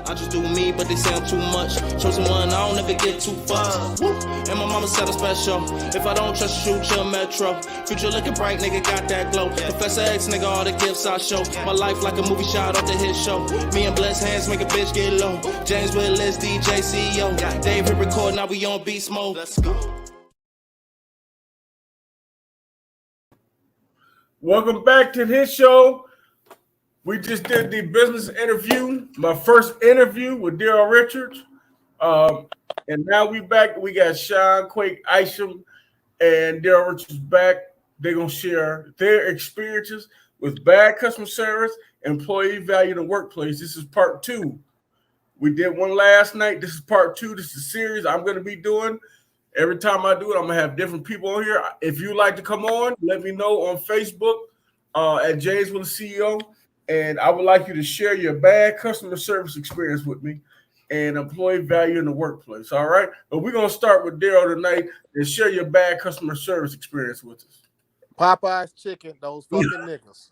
I just do me, but they say I'm too much. Chosen one, I don't ever get too fucked. And my mama said I'm special. If I don't trust you, shoot your metro. Future looking bright, nigga, got that glow. Professor X, nigga, all the gifts I show. My life like a movie shot off the hit show. Me and blessed hands make a bitch get low. James Willis, DJ CEO. Dave hit record, now we on beast mode. Let's go. Welcome back to this show. We just did the business interview, my first interview with Daryl Richards. And now we back. We got Sean Quake Isham and Daryl Richards back. They're going to share their experiences with bad customer service, employee value in the workplace. This is part 2. We did one last night. This is part 2. This is a series I'm going to be doing. Every time I do it, I'm going to have different people on here. If you'd like to come on, let me know on Facebook at James Willis CEO. And I would like you to share your bad customer service experience with me and employee value in the workplace. All right. But we're going to start with Daryl tonight and share your bad customer service experience with us. Popeye's chicken, those fucking niggas.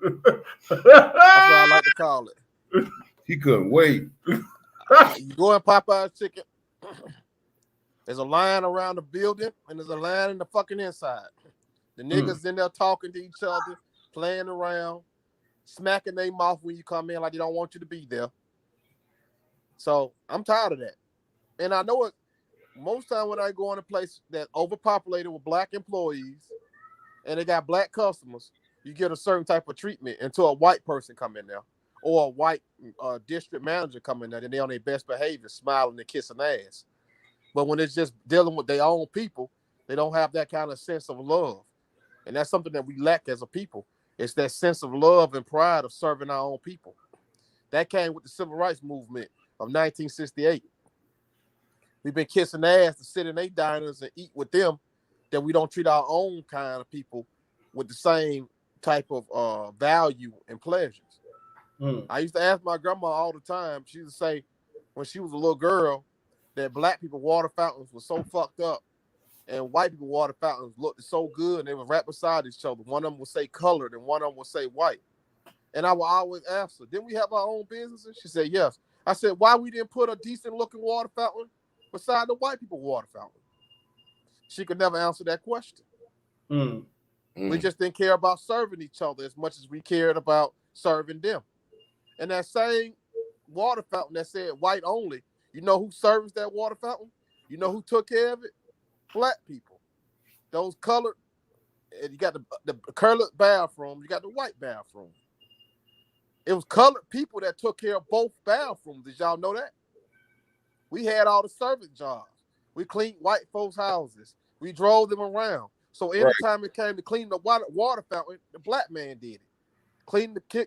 That's what I like to call it. He couldn't wait. You go in Popeye's chicken, there's a line around the building and there's a line in the fucking inside. The niggas in there talking to each other, playing around, smacking their mouth when you come in like they don't want you to be there. So I'm tired of that. And I know it most time when I go in a place that's overpopulated with black employees and they got black customers, you get a certain type of treatment until a white person come in there or a white district manager come in there and they on their best behavior, smiling and kissing ass. But when it's just dealing with their own people, they don't have that kind of sense of love. And that's something that we lack as a people. It's that sense of love and pride of serving our own people. That came with the civil rights movement of 1968. We've been kissing ass to sit in their diners and eat with them, that we don't treat our own kind of people with the same type of value and pleasures. I used to ask my grandma all the time. She used to say when she was a little girl that black people water fountains were so fucked up and white people water fountains looked so good and they were right beside each other. One of them would say colored and one of them would say white. And I would always ask her, didn't we have our own businesses? She said, yes. I said, why we didn't put a decent looking water fountain beside the white people water fountain? She could never answer that question. We just didn't care about serving each other as much as we cared about serving them. And that same water fountain that said white only, you know who serviced that water fountain? You know who took care of it? Black people. Those colored, you got the colored bathroom, you got the white bathroom. It was colored people that took care of both bathrooms. Did y'all know that? We had all the service jobs. We cleaned white folks' houses. We drove them around. So anytime it came to clean the water fountain, the black man did it.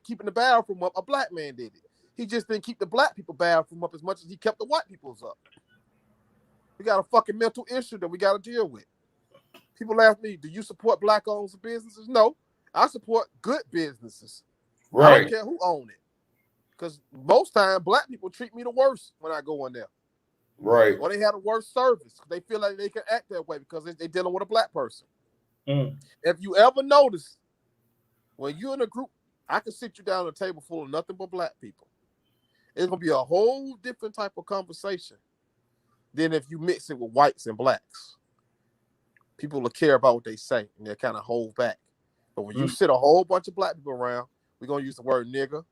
Keeping the bathroom up, a black man did it. He just didn't keep the black people bathroom up as much as he kept the white people's up. We got a fucking mental issue that we got to deal with. People ask me, do you support black-owned businesses? No, I support good businesses. Right. I don't care who own it. Because most times, black people treat me the worst when I go in there. Right. Or they have the worst service. They feel like they can act that way because they're dealing with a black person. If you ever notice, when you're in a group, I can sit you down at a table full of nothing but black people. It's going to be a whole different type of conversation than if you mix it with whites and blacks. People will care about what they say, and they'll kind of hold back. But when you sit a whole bunch of black people around, we're going to use the word nigger,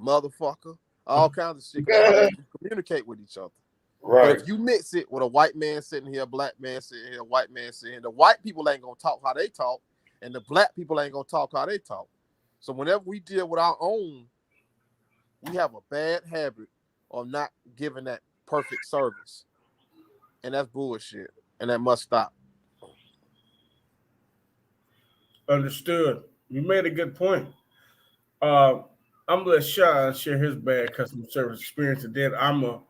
motherfucker, all kinds of shit to communicate with each other. Right. But if you mix it with a white man sitting here, a black man sitting here, a white man sitting here, the white people ain't going to talk how they talk, and the black people ain't going to talk how they talk. So whenever we deal with our own, we have a bad habit of not giving that perfect service. And that's bullshit. And that must stop. Understood. You made a good point. I'm going to let Sean share his bad customer service experience, and then I'm going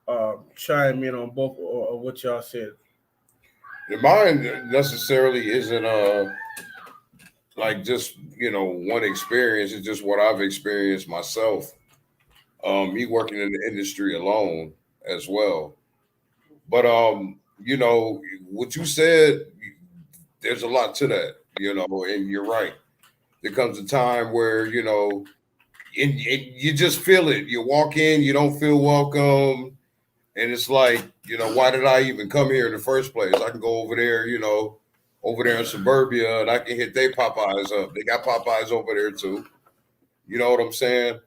to chime in on both of what y'all said. Mine necessarily isn't like just, one experience. It's just what I've experienced myself. Me working in the industry alone as well. But, what you said, there's a lot to that, and you're right. There comes a time where, and you just feel it. You walk in, you don't feel welcome, and it's like, why did I even come here in the first place? I can go over there, over there in suburbia, and I can hit their Popeyes up. They got Popeyes over there too. You know what I'm saying?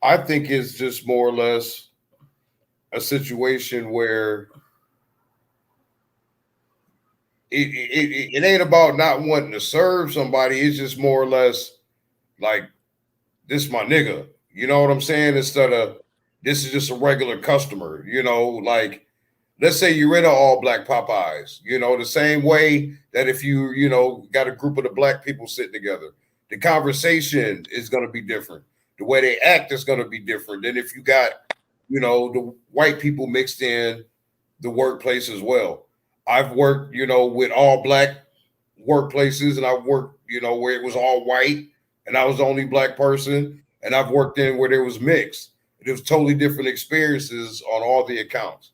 I think it's just more or less a situation where it ain't about not wanting to serve somebody. It's just more or less like, this my nigga. You know what I'm saying? Instead of, this is just a regular customer. Like, let's say you're in an all black Popeyes, the same way that if you, got a group of the black people sitting together, the conversation is going to be different. The way they act is going to be different than if you got, the white people mixed in the workplace as well. I've worked, with all black workplaces, and I've worked, where it was all white and I was the only black person. And I've worked in where there was mixed. It was totally different experiences on all the accounts.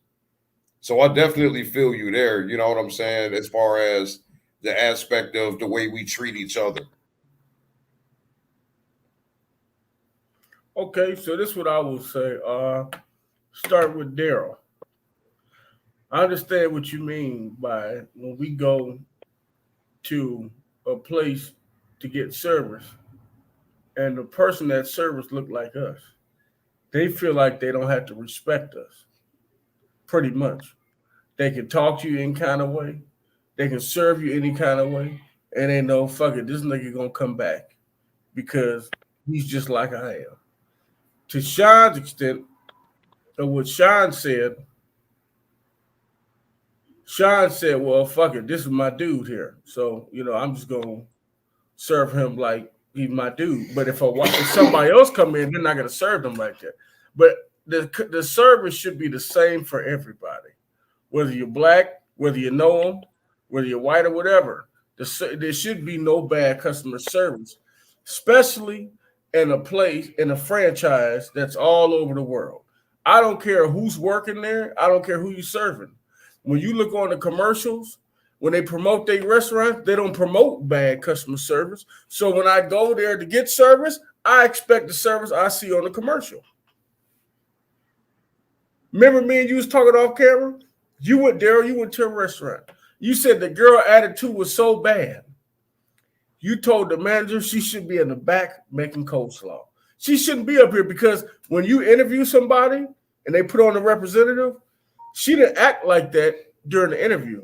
So I definitely feel you there. You know what I'm saying? As far as the aspect of the way we treat each other. Okay, so this is what I will say. Start with Daryl. I understand what you mean by when we go to a place to get service and the person that service look like us, they feel like they don't have to respect us. Pretty much. They can talk to you any kind of way. They can serve you any kind of way. And they know, fuck it, this nigga gonna come back because he's just like I am. To Sean's extent, of what Sean said, well, fuck it, this is my dude here. So, I'm just going to serve him like he's my dude. But if somebody else come in, they're not going to serve them like that. But the service should be the same for everybody. Whether you're black, whether you know them, whether you're white or whatever. There should be no bad customer service, especially in a franchise that's all over the world. I don't care who's working there. I don't care who you're serving. When you look on the commercials, when they promote their restaurant, they don't promote bad customer service. So when I go there to get service, I expect the service I see on the commercial. Remember me and you was talking off camera? You went to a restaurant. You said the girl attitude was so bad. You told the manager she should be in the back making coleslaw. She shouldn't be up here because when you interview somebody and they put on a representative, she didn't act like that during the interview.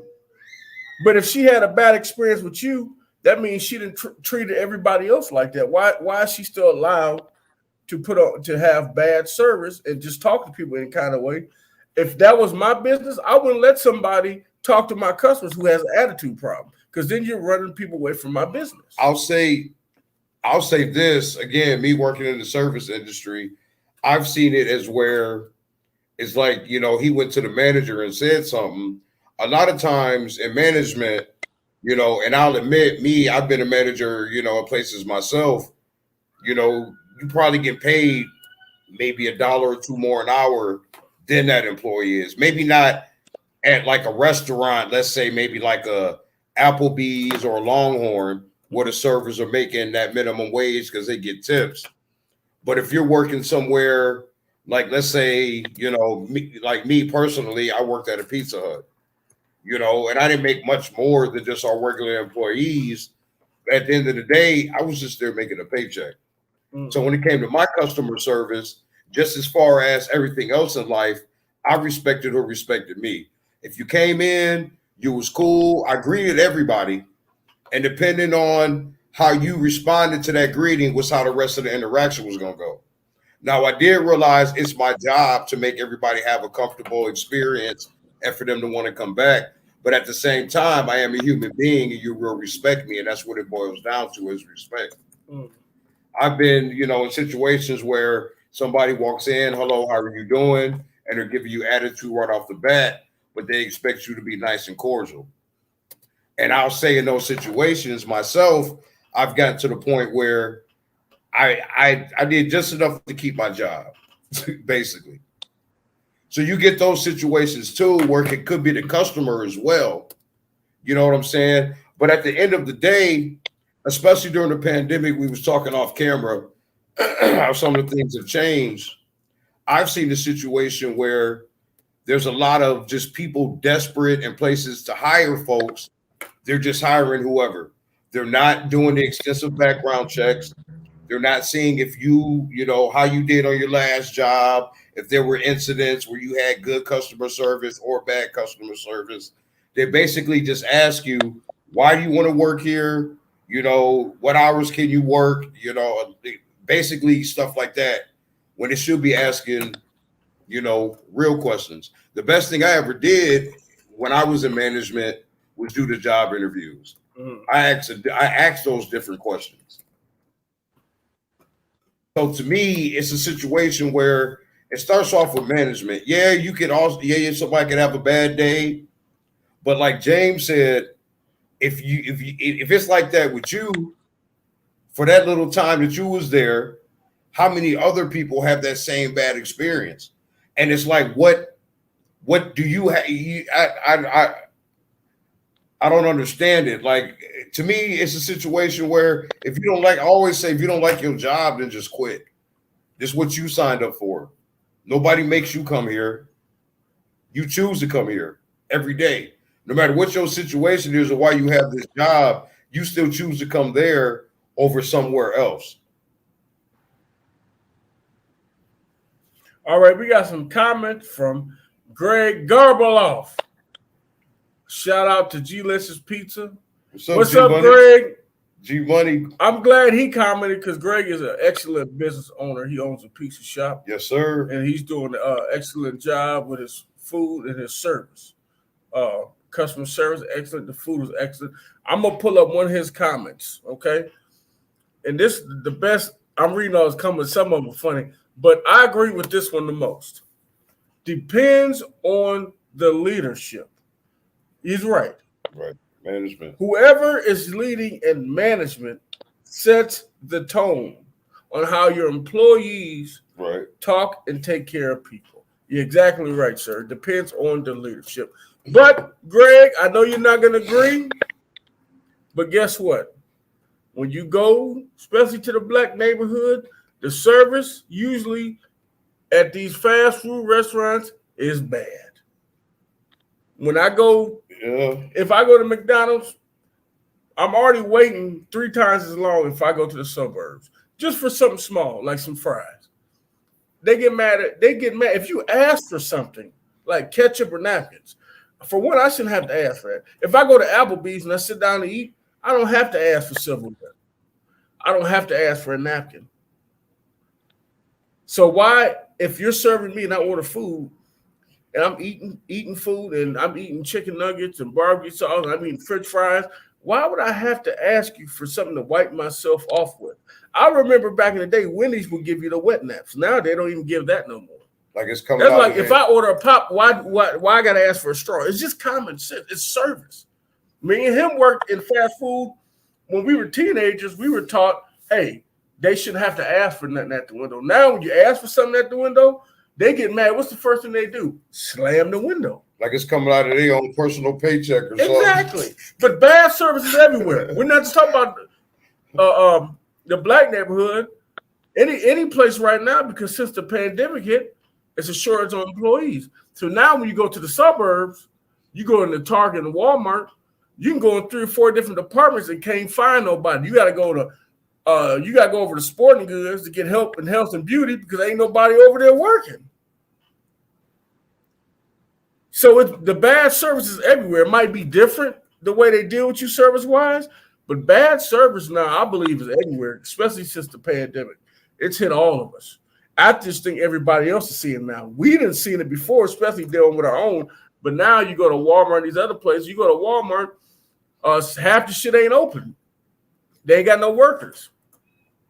But if she had a bad experience with you, that means she didn't treated everybody else like that. Why is she still allowed to have bad service and just talk to people in kind of way? If that was my business, I wouldn't let somebody talk to my customers who has an attitude problem, because then you're running people away from my business. I'll say this again, me working in the service industry, I've seen it as where it's like, he went to the manager and said something. A lot of times in management, and I'll admit I've been a manager, in places myself, you probably get paid maybe $1 or $2 more an hour than that employee is. Maybe not at like a restaurant, let's say maybe like a Applebee's or a Longhorn, where the servers are making that minimum wage because they get tips. But if you're working somewhere, like let's say, me personally, I worked at a Pizza Hut, and I didn't make much more than just our regular employees. At the end of the day, I was just there making a paycheck. So when it came to my customer service, just as far as everything else in life, I respected who respected me. If you came in, you was cool. I greeted everybody. And depending on how you responded to that greeting was how the rest of the interaction was going to go. Now, I did realize it's my job to make everybody have a comfortable experience and for them to want to come back. But at the same time, I am a human being and you will respect me. And that's what it boils down to, is respect. I've been, in situations where somebody walks in, hello, how are you doing? And they're giving you attitude right off the bat, but they expect you to be nice and cordial. And I'll say in those situations myself, I've gotten to the point where I did just enough to keep my job, basically. So you get those situations too, where it could be the customer as well. You know what I'm saying? But at the end of the day, especially during the pandemic, we was talking off camera. how some of the things have changed. I've seen a situation where there's a lot of just people desperate in places to hire folks. They're just hiring whoever. They're not doing the extensive background checks. They're not seeing if you know, how you did on your last job, if there were incidents where you had good customer service or bad customer service. They basically just ask you, why do you want to work here? You know, what hours can you work? You know, basically stuff like that, when it should be asking, you know, real questions. The best thing I ever did when I was in management was do the job interviews. I asked those different questions. So to me, it's a situation where it starts off with management. Yeah, you could also, somebody could have a bad day, but like James said, if it's like that with you, for that little time that you was there, how many other people have that same bad experience? And it's like, what do you have? I don't understand it. Like, to me, it's a situation where if you don't like, I always say, if you don't like your job, then just quit. This is what you signed up for. Nobody makes you come here. You choose to come here every day. No matter what your situation is or why you have this job, you still choose to come there over somewhere else. All right, we got some comments from Greg Garbeloff. Shout out to G-List's Pizza. What's up, Greg? G-Money. I'm glad he commented because Greg is an excellent business owner. He owns a pizza shop. Yes, sir. And he's doing an excellent job with his food and his service. Customer service, excellent. The food is excellent. I'm going to pull up one of his comments, okay? And this is the best. I'm reading all his comments. Some of them are funny. But I agree with this one the most. Depends on the leadership. He's right. Right. Management. Whoever is leading in management sets the tone on how your employees talk and take care of people. You're exactly right, sir. It depends on the leadership. But, Greg, I know you're not going to agree, but guess what? When you go, especially to the black neighborhood, the service usually at these fast food restaurants is bad. When I go, if I go to McDonald's, I'm already waiting 3 times as long if I go to the suburbs, just for something small, like some fries. They get mad if you ask for something like ketchup or napkins. For one, I shouldn't have to ask for that. If I go to Applebee's and I sit down to eat, I don't have to ask for silverware. I don't have to ask for a napkin. So why, if you're serving me and I order food and I'm eating food and I'm eating chicken nuggets and barbecue sauce and I'm eating French fries, why would I have to ask you for something to wipe myself off with? I remember back in the day, Wendy's would give you the wet naps. Now they don't even give that no more. Like it's coming. That's like if I order a pop, why I gotta ask for a straw? It's just common sense. It's service. Me and him worked in fast food when we were teenagers. We were taught, hey, they shouldn't have to ask for nothing at the window. Now, when you ask for something at the window, they get mad. What's the first thing they do? Slam the window. Like it's coming out of their own personal paycheck or something. Exactly. But bad service is everywhere. We're not just talking about the black neighborhood. Any place right now, because since the pandemic hit, it's a shortage on employees. So now when you go to the suburbs, you go into Target and Walmart, you can go in 3 or 4 different departments and can't find nobody. You got to go over to sporting goods to get help in health and beauty because ain't nobody over there working. So the bad services everywhere. It might be different the way they deal with you service-wise, but bad service now, I believe, is everywhere, especially since the pandemic. It's hit all of us. I just think everybody else is seeing it now. We didn't see it before, especially dealing with our own, but now you go to Walmart and these other places, you go to Walmart, half the shit ain't open. They ain't got no workers,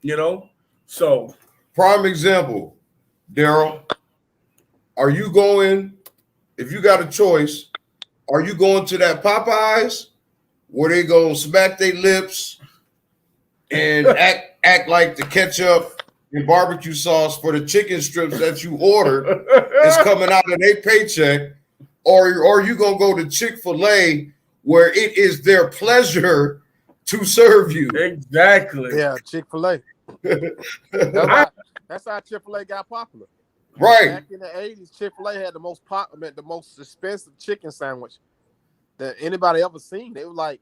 you know? So. Prime example, Daryl, are you going, if you got a choice, are you going to that Popeyes where they go smack their lips and act like the ketchup and barbecue sauce for the chicken strips that you ordered is coming out of their paycheck, or are you going to go to Chick-fil-A where it is their pleasure to serve you? Exactly. Yeah, Chick-fil-A. That's how Chick-fil-A got popular. Right. Back in the 80s, Chick-fil-A had the most expensive chicken sandwich that anybody ever seen. They were like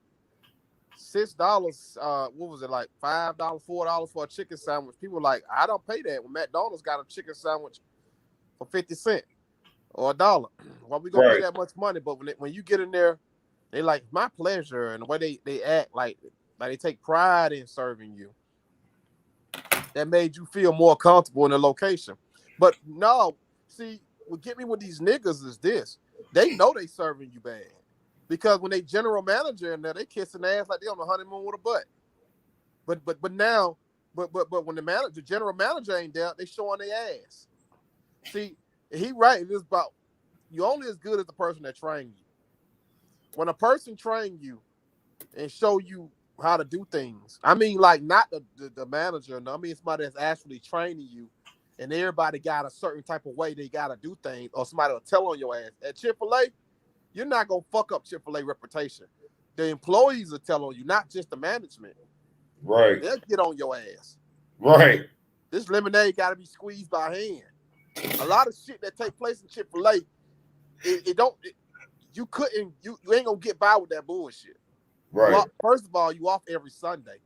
$6. What was it, like $5, $4 for a chicken sandwich? People were like, I don't pay that. When McDonald's got a chicken sandwich for 50 cents or $1, why we gonna pay that much money? But when you get in there, they like my pleasure, and the way they act like they take pride in serving you. That made you feel more comfortable in the location. But no, see, what get me with these niggas is this: they know they serving you bad. Because when they general manager in there, they kissing ass like they on the honeymoon with a butt. But when the general manager ain't there, they showing their ass. See, he right. It is about you only as good as the person that trained you. When a person train you and show you how to do things, I mean, like not the manager. No, I mean somebody that's actually training you, and everybody got a certain type of way they gotta do things, or somebody will tell on your ass. At Chick-fil-A, you're not gonna fuck up Chick-fil-A reputation. The employees will tell on you, not just the management. Right. They'll get on your ass. Right. This lemonade got to be squeezed by hand. A lot of shit that take place in Chick-fil-A, you ain't gonna get by with that bullshit. Right. Well, first of all, you off every Sunday,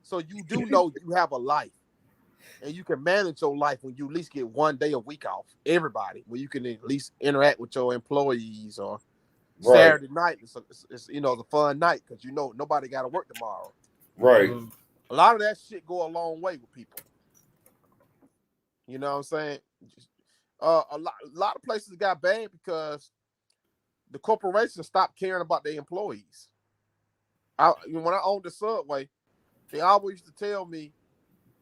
so you do know you have a life, and you can manage your life when you at least get one day a week off. Everybody, where you can at least interact with your employees, or Saturday night. It's a fun night because nobody got to work tomorrow. Right. A lot of that shit go a long way with people. You know what I'm saying? A lot of places got banned because the corporation stopped caring about their employees. When I owned the Subway, they always used to tell me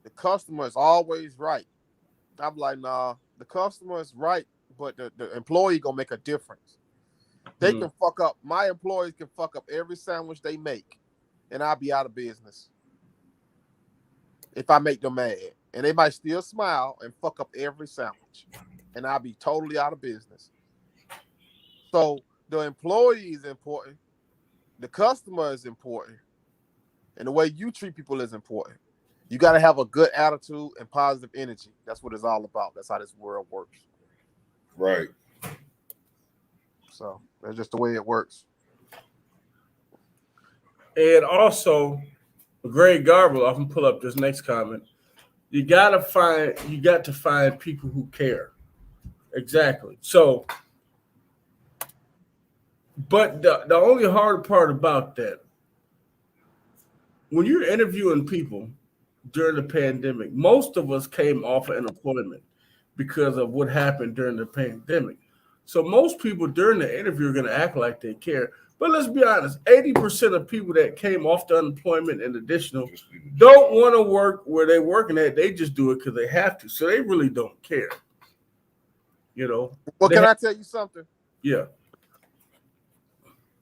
the customer is always right. I'm like, nah, the customer is right, but the employee gonna make a difference. They can fuck up. My employees can fuck up every sandwich they make, and I'll be out of business if I make them mad. And they might still smile and fuck up every sandwich, and I'll be totally out of business. So the employee is important, the customer is important, and the way you treat people is important. You got to have a good attitude and positive energy. That's what it's all about. That's how this world works. Right. So that's just the way it works. And also, Greg Garble, I can pull up this next comment. You got to find people who care. Exactly. So, but the only hard part about that, when you're interviewing people during the pandemic, most of us came off of unemployment because of what happened during the pandemic. So most people during the interview are going to act like they care. But let's be honest, 80% of people that came off the unemployment and additional don't want to work where they're working at. They just do it because they have to. So they really don't care. Well, can I tell you something? Yeah.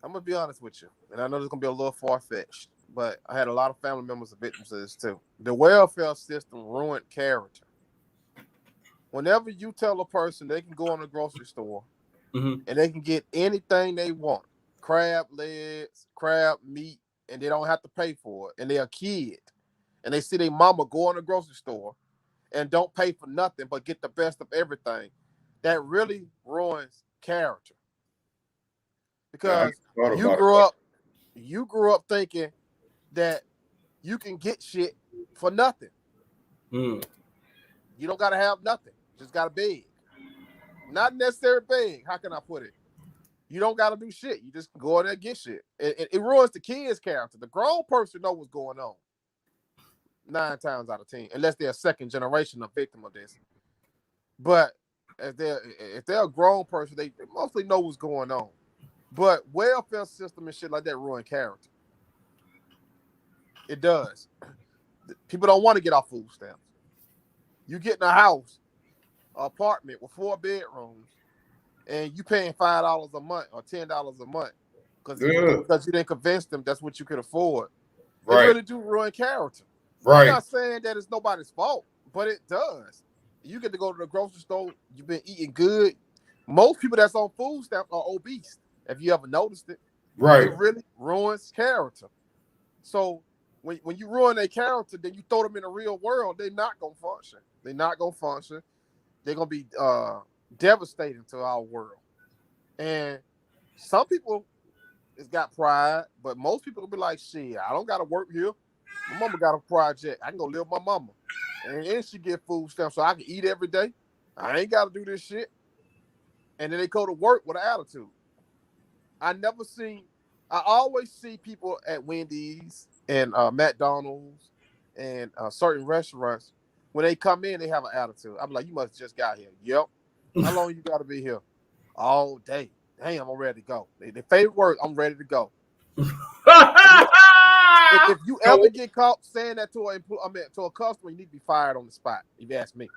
I'm going to be honest with you. And I know this is going to be a little far-fetched, but I had a lot of family members of victims of this too. The welfare system ruined character. Whenever you tell a person they can go in a grocery store and they can get anything they want, crab legs, crab meat, and they don't have to pay for it, and they're a kid, and they see their mama go in the grocery store and don't pay for nothing but get the best of everything, that really ruins character. Because you grew up thinking that you can get shit for nothing. You don't gotta have nothing. Just got a beg. Not necessarily beg. How can I put it? You don't gotta do shit. You just go in there and get shit. It ruins the kid's character. The grown person know what's going on. 9 times out of 10, unless they're a second generation of victim of this. But if they're a grown person, they mostly know what's going on. But welfare system and shit like that ruin character. It does. People don't want to get off food stamps. You get in a house, an apartment with 4 bedrooms, and you paying $5 a month or $10 a month because you didn't convince them that's what you could afford. Right. It really do ruin character. Right. I'm not saying that it's nobody's fault, but it does. You get to go to the grocery store, you've been eating good. Most people that's on food stamps are obese. Have you ever noticed it? Right. It really ruins character. So when you ruin their character, then you throw them in the real world, they're not gonna function. They're not gonna function. They're gonna be devastating to our world. And some people it's got pride, but most people will be like, shit, I don't gotta work here. My mama got a project. I can go live with my mama. And she get food stamps so I can eat every day. I ain't gotta do this shit. And then they go to work with an attitude. I always see people at Wendy's and McDonald's and certain restaurants. When they come in, they have an attitude. I'm like, you must have just got here. Yep. How long you got to be here? All day. Damn, I'm ready to go. Their favorite word, I'm ready to go. if you ever get caught saying that to a customer, you need to be fired on the spot, if you ask me.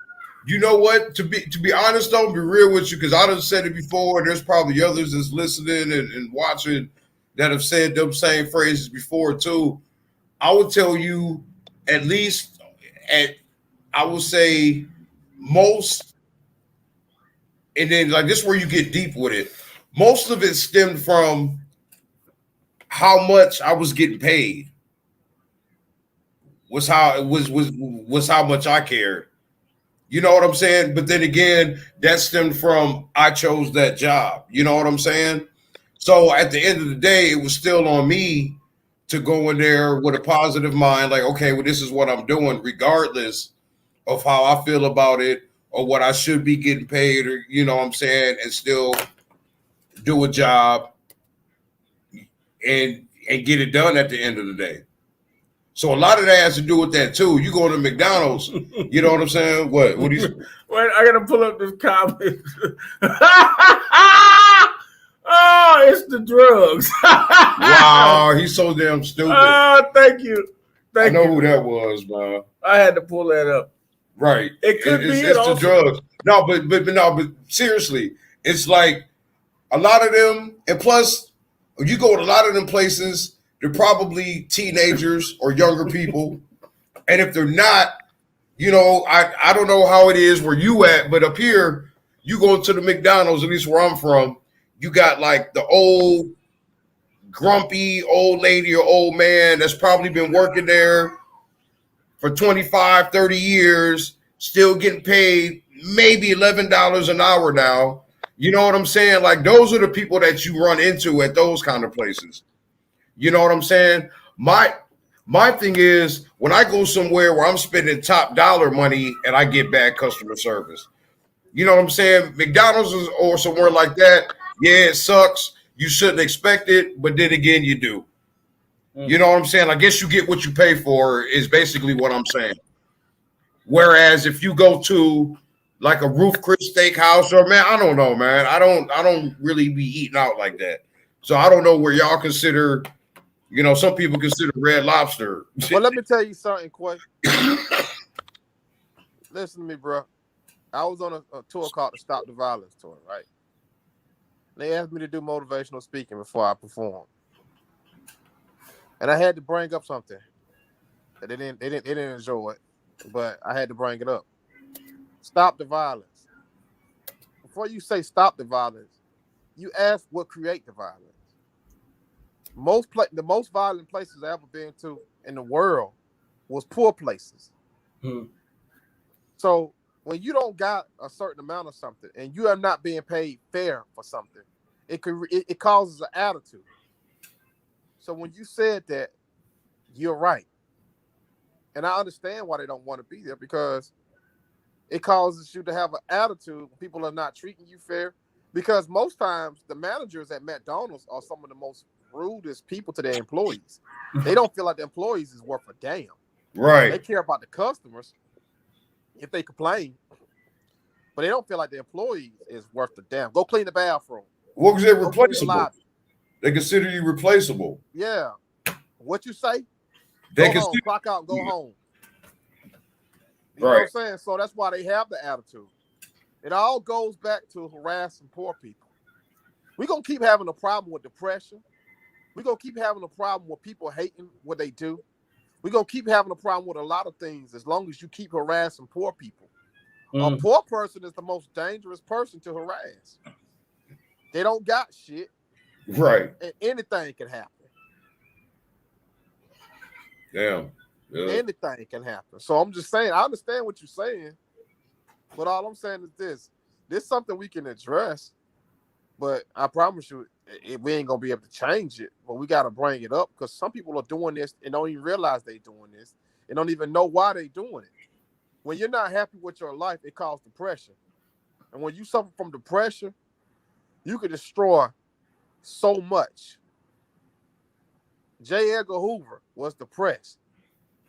You know what? To be honest, though, be real with you, because I done said it before, and there's probably others that's listening and watching that have said them same phrases before too. I would tell you, at least I would say most, and then like this is where you get deep with it. Most of it stemmed from how much I was getting paid. Was how it was how much I cared. You know what I'm saying? But then again, that stemmed from I chose that job. You know what I'm saying? So at the end of the day, it was still on me to go in there with a positive mind, like, okay, well, this is what I'm doing, regardless of how I feel about it or what I should be getting paid, or you know what I'm saying, and still do a job and get it done at the end of the day. So a lot of that has to do with that too. You go to McDonald's, you know what I'm saying? What do you? Wait, I gotta pull up this comment. Oh, it's the drugs. Wow, he's so damn stupid. Thank you. I know who that was, man. I had to pull that up. Right. It could be it's the drugs. No, but seriously, it's like a lot of them, and plus, you go to a lot of them places, they're probably teenagers or younger people. And if they're not, you know, I don't know how it is where you at, but up here, you go to the McDonald's, at least where I'm from, you got like the old, grumpy old lady or old man that's probably been working there for 25, 30 years, still getting paid maybe $11 an hour now. You know what I'm saying? Like, those are the people that you run into at those kind of places. You know what I'm saying? My thing is, when I go somewhere where I'm spending top dollar money and I get bad customer service, you know what I'm saying? McDonald's or somewhere like that, yeah, it sucks. You shouldn't expect it, but then again, you do. You know what I'm saying? I guess you get what you pay for is basically what I'm saying. Whereas if you go to like a Ruth Chris Steakhouse, or man, I don't know, man. I don't really be eating out like that. So I don't know where y'all consider, you know, some people consider Red Lobster. Well, let me tell you something, Quay. Listen to me, bro. I was on a tour called the Stop the Violence tour, right? They asked me to do motivational speaking before I performed. And I had to bring up something. They didn't enjoy it, but I had to bring it up. Stop the violence. Before you say stop the violence, you ask what create the violence. The most violent places I ever been to in the world was poor places. So when you don't got a certain amount of something and you are not being paid fair for something, it causes an attitude. So when you said that, you're right. And I understand why they don't want to be there, because it causes you to have an attitude when people are not treating you fair. Because most times the managers at McDonald's are some of the most rudest people to their employees. They don't feel like the employees is worth a damn. Right. They care about the customers if they complain, but they don't feel like the employees is worth a damn. Go clean the bathroom. What was it? Replaceable? The They consider you replaceable. Yeah. What you say? They go home, clock out and go home. You know what I'm saying? So that's why they have the attitude. It all goes back to harassing poor people. We're going to keep having a problem with depression. We're going to keep having a problem with people hating what they do. We're going to keep having a problem with a lot of things as long as you keep harassing poor people. A poor person is the most dangerous person to harass. They don't got shit. Right. And anything can happen. Damn. Yeah. Anything can happen. So I'm just saying, I understand what you're saying, but all I'm saying is this is something we can address, but I promise you, we ain't gonna be able to change it, but we gotta bring it up because some people are doing this and don't even realize they doing this and don't even know why they doing it. When you're not happy with your life, it causes depression. And when you suffer from depression, you can destroy so much. J. Edgar Hoover was depressed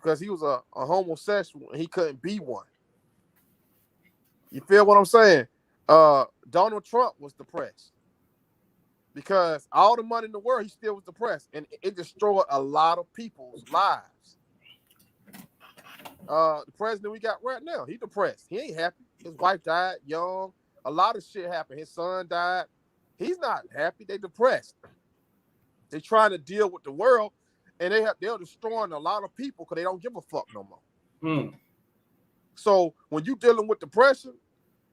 because he was a homosexual and he couldn't be one. You feel what I'm saying? Donald Trump was depressed because all the money in the world, he still was depressed, and it destroyed a lot of people's lives. The president we got right now, he depressed. He ain't happy. His wife died young. A lot of shit happened. His son died. He's not happy. They depressed. They trying to deal with the world, and they're destroying a lot of people because they don't give a fuck no more. So when you dealing with depression,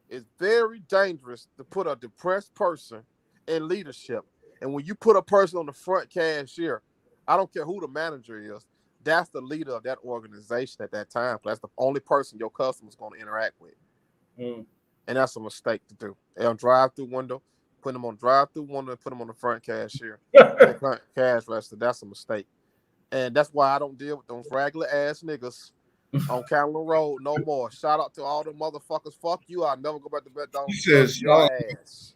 it's very dangerous to put a depressed person in leadership. And when you put a person on the front cashier, I don't care who the manager is, that's the leader of that organization at that time. That's the only person your customer's going to interact with. And that's a mistake to do. They're on drive-through window, put them on drive-through window, and put them on the front cashier. The front cash register, that's a mistake. And that's why I don't deal with those regular ass niggas on Candler Road no more. Shout out to all the motherfuckers. Fuck you. I'll never go back to McDonald's. He says your ass.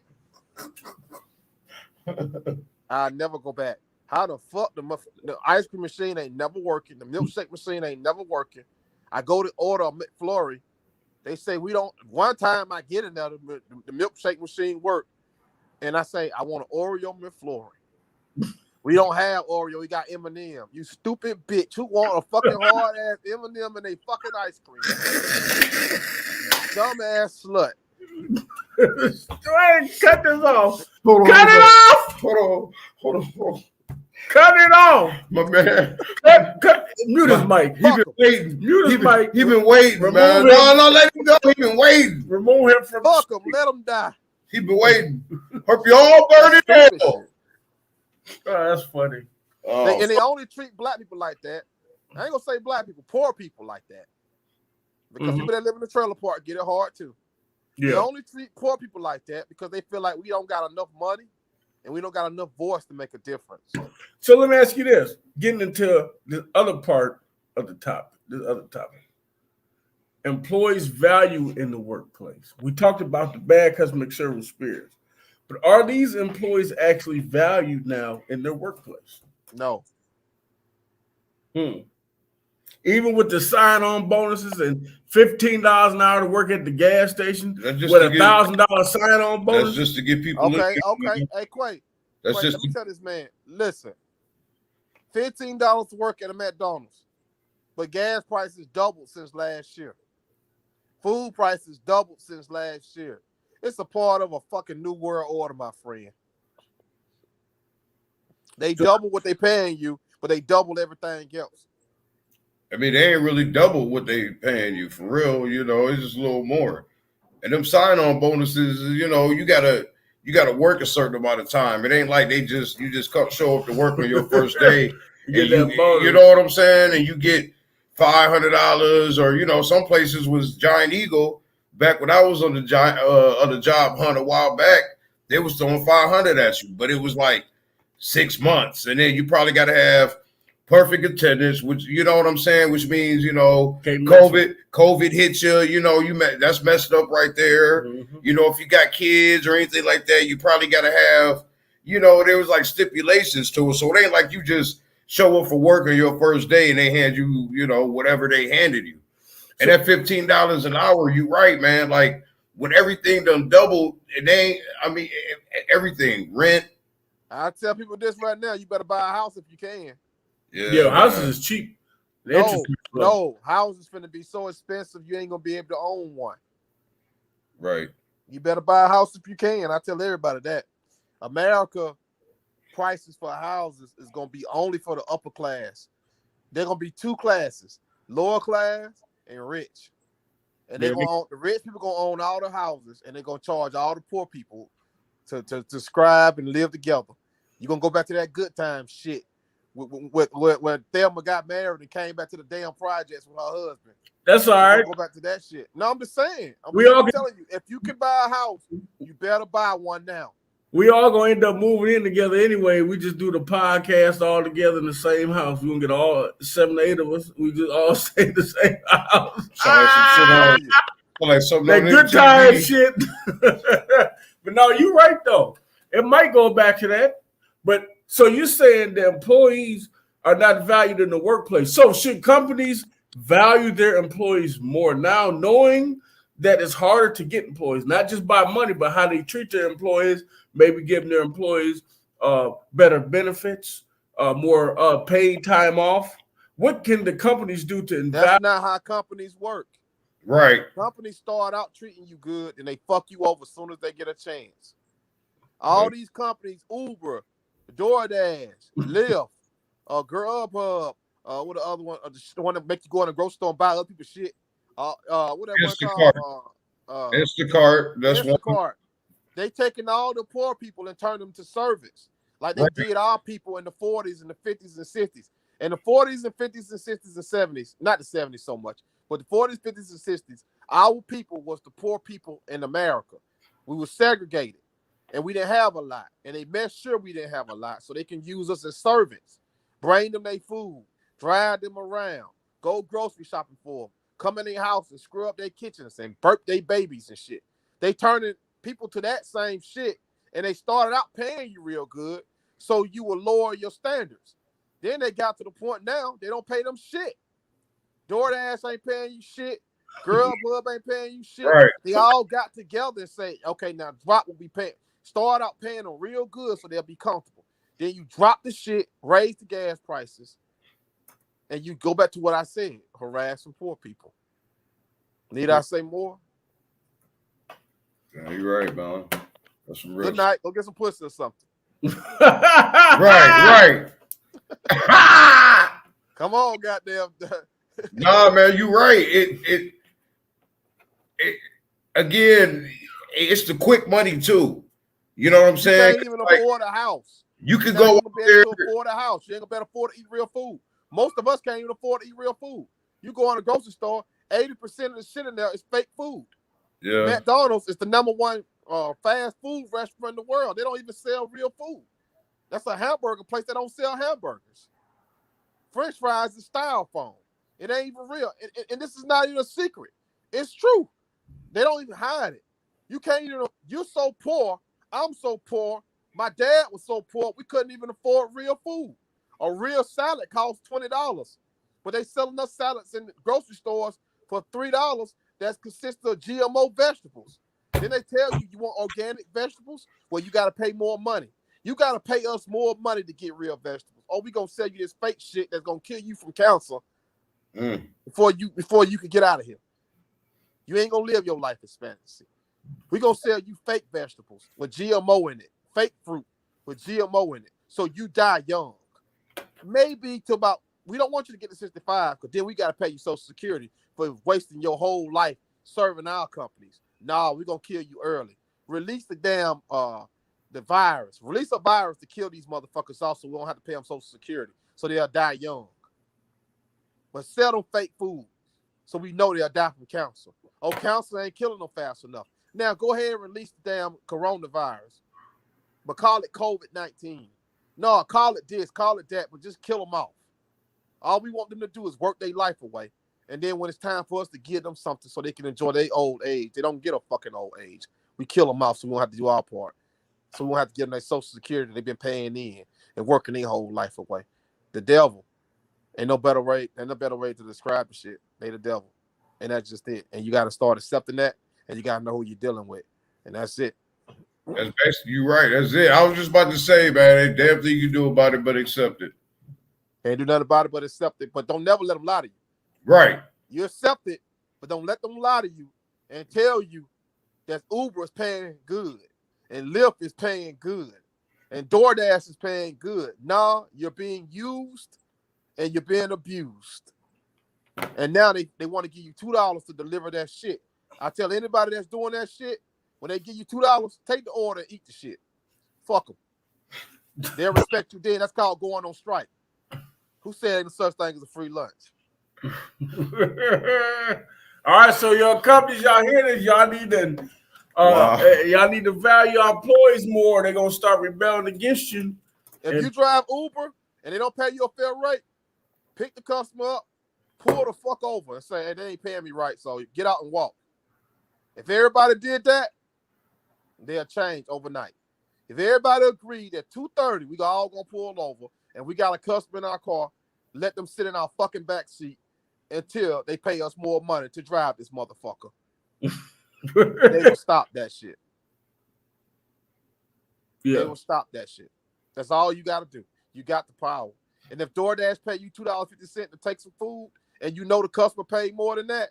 I'll never go back. How the fuck the ice cream machine ain't never working? The milkshake machine ain't never working. I go to order a McFlurry. They say we don't. One time I get in there, the milkshake machine work, and I say I want an Oreo McFlurry. We don't have Oreo. We got M&M. You stupid bitch. Who want a fucking hard ass M&M and a fucking ice cream? Dumbass slut. Cut this off. Hold Cut it off. Hold on. Cut it off. My man. Mute his mic. He been waiting. Mute his mic. He been waiting, Remove man. him. No, let him go. He been waiting. Remove him from Fuck him. Let him die. He been waiting. Hope you all burn it Stupid down. shit. Oh, that's funny. And they only treat black people like that. I ain't gonna say black people, poor people like that. Because people that live in the trailer park get it hard too. They only treat poor people like that because they feel like we don't got enough money and we don't got enough voice to make a difference. So let me ask you this: getting into the other part of the topic, employees' value in the workplace. We talked about the bad customer service experience, but are these employees actually valued now in their workplace? No. Even with the sign-on bonuses and $15 an hour to work at the gas station with $1,000 sign-on bonus. That's just to get people. Okay. Hey, Quay. That's just let me tell this man. Listen, $15 to work at a McDonald's, but gas prices doubled since last year. Food prices doubled since last year. It's a part of a fucking new world order, my friend. They double what they paying you, but they double everything else. I mean, they ain't really double what they paying you for real. You know, it's just a little more. And them sign-on bonuses, you know, you gotta work a certain amount of time. It ain't like you just come show up to work on your first day. You know what I'm saying? And you get $500, or you know, some places was Giant Eagle. Back when I was on the job hunt a while back, they was throwing $500 at you, but it was like 6 months, and then you probably got to have perfect attendance, which you know what I'm saying, which means you know COVID hit you, you know that's messed up right there. You know, if you got kids or anything like that, you probably got to have, you know, there was like stipulations to it, so it ain't like you just show up for work on your first day and they hand you, you know, whatever they handed you. And that $15 an hour, you right, man. Like when everything done doubled, everything, rent. I tell people this right now: you better buy a house if you can. Yeah, houses is cheap. No, houses finna be so expensive you ain't gonna be able to own one. Right. You better buy a house if you can. I tell everybody that. America prices for houses is gonna be only for the upper class. They're gonna be two classes: lower class and rich. And they're gonna own, the rich people gonna own all the houses, and they're gonna charge all the poor people to subscribe and live together. You're gonna go back to that good time shit when Thelma got married and came back to the damn projects with her husband. That's all right. Go back to that shit. No, I'm just saying. I'm telling you, if you can buy a house, you better buy one now. We all gonna end up moving in together anyway. We just do the podcast all together in the same house. We gonna get all 7 or 8 of us. We just all stay in the same house. Like some that good time shit. But no, you're right though. It might go back to that. But so you're saying the employees are not valued in the workplace. So should companies value their employees more now, knowing that it's harder to get employees, not just by money, but how they treat their employees, maybe giving their employees better benefits, more paid time off? What can the companies do to invest? That's not how companies work. Right. Companies start out treating you good and they fuck you over as soon as they get a chance. All these companies, Uber, DoorDash, Lyft, Grubhub, what the other one? The one that make you go in the grocery store and buy other people's shit. What that one called? Instacart. That's Instacart. one. They taking all the poor people and turn them to servants, like they did our people in the 40s and the 50s and 60s. In the 40s and 50s and 60s and 70s, not the 70s so much, but the 40s, 50s, and 60s, our people was the poor people in America. We were segregated, and we didn't have a lot. And they made sure we didn't have a lot so they can use us as servants, bring them their food, drive them around, go grocery shopping for them, come in their house and screw up their kitchens and burp their babies and shit. They turning people to that same shit, and they started out paying you real good so you will lower your standards. Then they got to the point now they don't pay them shit. DoorDash ain't paying you shit. Grubhub ain't paying you shit. Right. They all got together and say, okay, now drop will be paying. Start out paying them real good so they'll be comfortable. Then you drop the shit, raise the gas prices, and you go back to what I said, harassing poor people. Need I say more? Yeah, you're right, man. That's some real. Good night. Go get some pussy or something. Right. Come on, goddamn. Nah, man, you're right. It again, it's the quick money too. You know what I'm saying? You can't even afford a house. You could go up there to afford a house. You ain't gonna be able to afford to eat real food. Most of us can't even afford to eat real food. You go in a grocery store, 80% of the shit in there is fake food. Yeah. McDonald's is the #1 fast food restaurant in the world. They don't even sell real food. That's a hamburger place that don't sell hamburgers. French fries is styrofoam. It ain't even real. And this is not even a secret. It's true. They don't even hide it. You can't even, you're so poor. I'm so poor. My dad was so poor, we couldn't even afford real food. A real salad costs $20. But they selling us salads in the grocery stores for $3 that consists of GMO vegetables. Then they tell you you want organic vegetables? Well, you got to pay more money. You got to pay us more money to get real vegetables. Or we going to sell you this fake shit that's going to kill you from cancer before you can get out of here. You ain't going to live your life as fantasy. We going to sell you fake vegetables with GMO in it, fake fruit with GMO in it, so you die young. Maybe to about, we don't want you to get to 65 because then we got to pay you Social Security for wasting your whole life serving our companies. Nah, we're going to kill you early. Release the damn, the virus. Release a virus to kill these motherfuckers off so we don't have to pay them Social Security so they'll die young. But sell them fake food so we know they'll die from cancer. Oh, cancer ain't killing them fast enough. Now go ahead and release the damn coronavirus, but call it COVID-19. No, call it this, call it that, but just kill them off. All we want them to do is work their life away. And then when it's time for us to give them something so they can enjoy their old age, they don't get a fucking old age. We kill them off so we won't have to do our part. So we won't have to give them their Social Security they've been paying in and working their whole life away. The devil. Ain't no better way to describe the shit. They the devil. And that's just it. And you got to start accepting that, and you got to know who you're dealing with. And that's it. That's basically, you're right. That's it. I was just about to say, man, ain't damn thing you can do about it but accept it. Can't do nothing about it but accept it. But don't never let them lie to you. Right. You accept it, but don't let them lie to you and tell you that Uber is paying good and Lyft is paying good and DoorDash is paying good. Nah, you're being used and you're being abused. And now they want to give you $2 to deliver that shit. I tell anybody that's doing that shit, when they give you $2, take the order and eat the shit. Fuck them. They'll respect you then. That's called going on strike. Who said ain't such thing as a free lunch? All right, so your companies, y'all hear this? Y'all need to y'all need to value your employees more. They're gonna start rebelling against you. If you drive Uber and they don't pay you a fair rate, pick the customer up, pull the fuck over, and say, hey, they ain't paying me right, so get out and walk. If everybody did that, they'll change overnight. If everybody agreed at 2:30, we all gonna pull over, and we got a customer in our car, let them sit in our fucking back seat until they pay us more money to drive this motherfucker. They will stop that shit. Yeah. They will stop that shit. That's all you got to do. You got the power. And if DoorDash pay you $2.50 to take some food, and you know the customer paid more than that,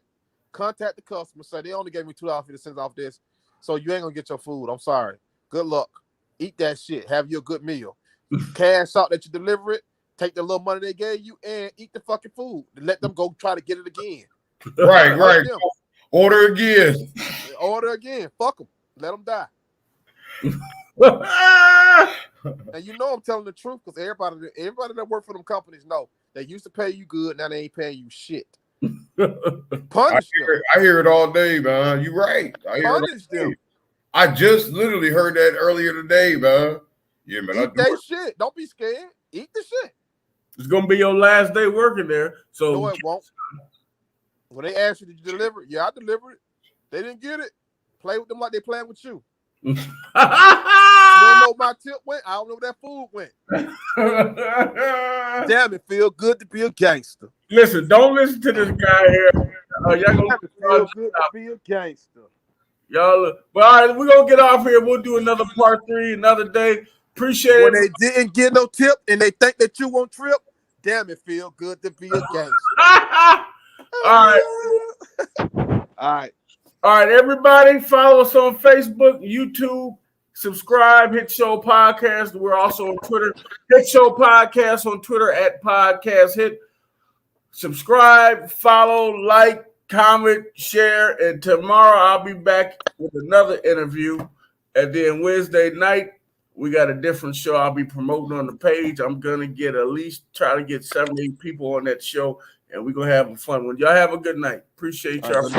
contact the customer. Say they only gave me $2.50 off this, so you ain't gonna get your food. I'm sorry. Good luck. Eat that shit. Have you a good meal. Cash out that you deliver it. Take the little money they gave you and eat the fucking food. Let them go try to get it again. Right. Order again. Order again. Fuck them. Let them die. And you know I'm telling the truth because everybody that work for them companies know they used to pay you good. Now they ain't paying you shit. Punish them. I hear it all day, man. You right. I hear Punish them. I just literally heard that earlier today, man. Yeah, man. Eat that shit. Don't be scared. Eat the shit. It's gonna be your last day working there. So No, it won't. When they ask you, did you deliver it? Yeah, I delivered it. They didn't get it. Play with them like they playing with you. You don't know where my tip went. I don't know where that food went. Damn, it feel good to be a gangster. Listen, don't listen to this guy here. Y'all gonna feel good to be a gangster. Y'all, but all right, we're gonna get off here. We'll do another part 3 another day. Appreciate when it. When they didn't get no tip and they think that you won't trip, damn, it feel good to be a gangster. All right. All right, everybody, follow us on Facebook, YouTube, subscribe, Hit Show Podcast. We're also on Twitter, Hit Show Podcast on Twitter at Podcast Hit. Subscribe, follow, like, comment, share, and tomorrow I'll be back with another interview. And then Wednesday night, we got a different show I'll be promoting on the page. I'm going to get at least try to get 70 people on that show, and we're going to have a fun one. Y'all have a good night. Appreciate y'all.